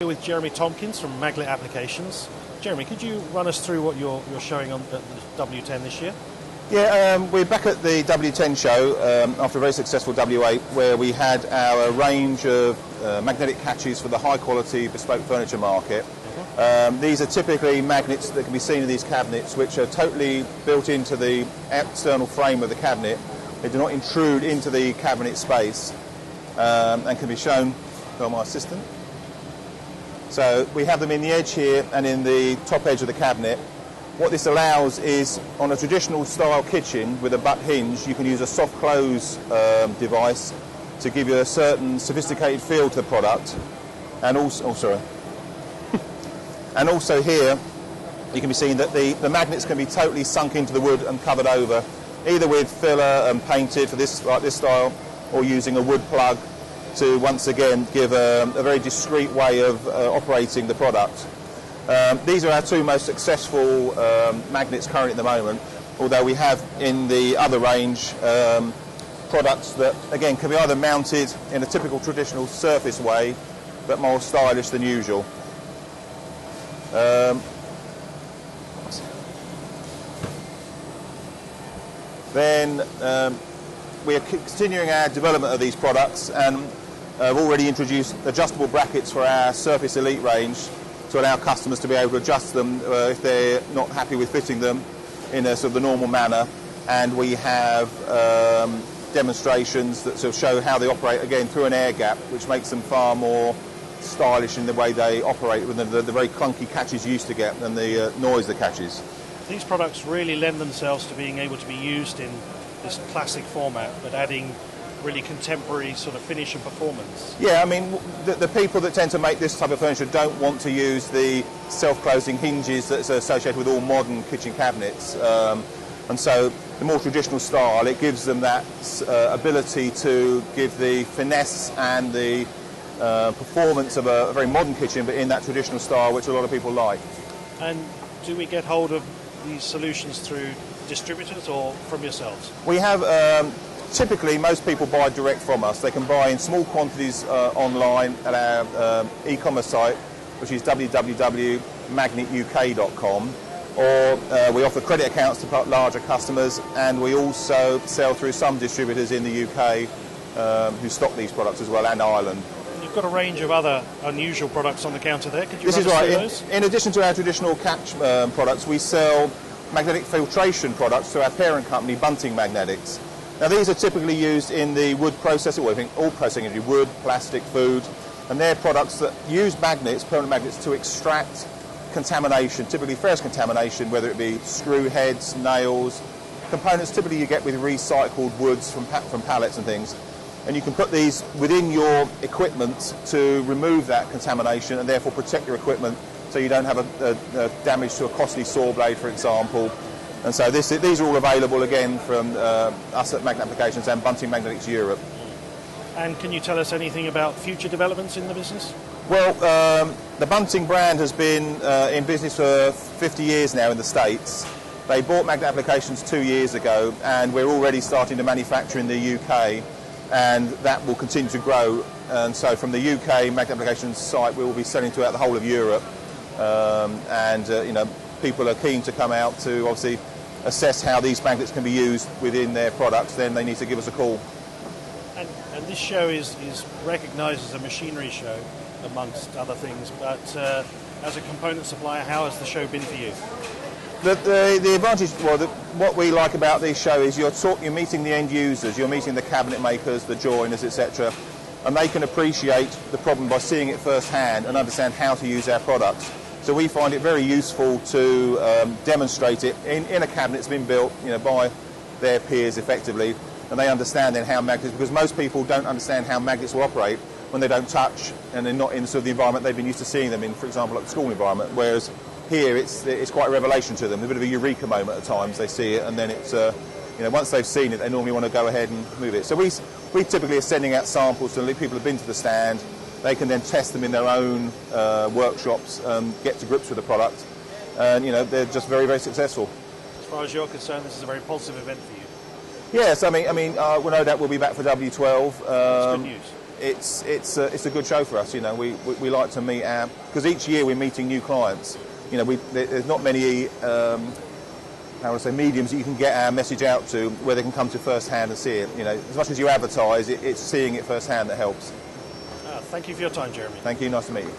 Here with Jeremy Tompkins from Magnet Applications. Jeremy, could you run us through what you're showing on at the W10 this year? Yeah, we're back at the W10 show after a very successful W8, where we had our range of magnetic catches for the high-quality bespoke furniture market. These are typically magnets that can be seen in these cabinets, which are totally built into the external frame of the cabinet. They do not intrude into the cabinet space and can be shown by my assistant. So we have them in the edge here and in the top edge of the cabinet. What this allows is, on a traditional style kitchen with a butt hinge, you can use a soft close device to give you a certain sophisticated feel to the product. And also, and also here, you can be seeing that the magnets can be totally sunk into the wood and covered over, either with filler and painted for this, like this style, or using a wood plug to once again give a very discreet way of operating the product. These are our two most successful magnets currently at the moment, although we have in the other range products that again can be either mounted in a typical traditional surface way but more stylish than usual. Then we are continuing our development of these products, and I've already introduced adjustable brackets for our Surface Elite range to allow customers to be able to adjust them if they're not happy with fitting them in a sort of the normal manner. And we have demonstrations that sort of show how they operate, again, through an air gap, which makes them far more stylish in the way they operate with the very clunky catches you used to get and the noise the catches. These products really lend themselves to being able to be used in this classic format, but adding really contemporary sort of finish and performance. Yeah, I mean, the people that tend to make this type of furniture don't want to use the self-closing hinges that's associated with all modern kitchen cabinets. And so the more traditional style, it gives them that ability to give the finesse and the performance of a very modern kitchen, but in that traditional style, which a lot of people like. And do we get hold of these solutions through distributors or from yourselves? We have typically, most people buy direct from us. They can buy in small quantities online at our e-commerce site, which is www.magnetuk.com, or we offer credit accounts to larger customers, and we also sell through some distributors in the UK who stock these products as well, and Ireland. You've got a range of other unusual products on the counter there. Could you run us through those? In addition to our traditional catch products, we sell magnetic filtration products to our parent company, Bunting Magnetics. Now, these are typically used in the wood processing, well, I think all processing industry, wood, plastic, food, and they're products that use magnets, permanent magnets, to extract contamination, typically ferrous contamination, whether it be screw heads, nails, components typically you get with recycled woods from pallets and things. And you can put these within your equipment to remove that contamination and therefore protect your equipment so you don't have a damage to a costly saw blade, for example. And so these are all available again from us at Magnet Applications and Bunting Magnetics Europe. And can you tell us anything about future developments in the business? Well, the Bunting brand has been in business for 50 years now in the States. They bought Magnet Applications 2 years ago, and we're already starting to manufacture in the UK, and that will continue to grow. And so from the UK Magnet Applications site, we will be selling throughout the whole of Europe. You know, people are keen to come out to obviously assess how these magnets can be used within their products. Then they need to give us a call. And this show is recognised as a machinery show, amongst other things, but as a component supplier, how has the show been for you? The advantage, well, what we like about this show is you're meeting the end users, you're meeting the cabinet makers, the joiners, etc., and they can appreciate the problem by seeing it firsthand and understand how to use our products. So we find it very useful to demonstrate it in a cabinet that's been built, you know, by their peers effectively, and they understand then how magnets, because most people don't understand how magnets will operate when they don't touch and they're not in sort of the environment they've been used to seeing them in, for example, like the school environment, whereas here it's quite a revelation to them, a bit of a eureka moment at times. They see it, and then it's, you know, once they've seen it, they normally want to go ahead and move it. So we typically are sending out samples to people who've been to the stand. They can then test them in their own workshops and get to grips with the product. And, you know, they're just very, very successful. As far as you're concerned, this is a very positive event for you. Yes, I mean, well, no doubt we'll be back for W12. That's good news. it's a good show for us. You know, we like to meet because each year we're meeting new clients. You know, there's not many how would I say mediums that you can get our message out to where they can come to first hand and see it. You know, as much as you advertise, it's seeing it first hand that helps. Thank you for your time, Jeremy. Thank you. Nice to meet you.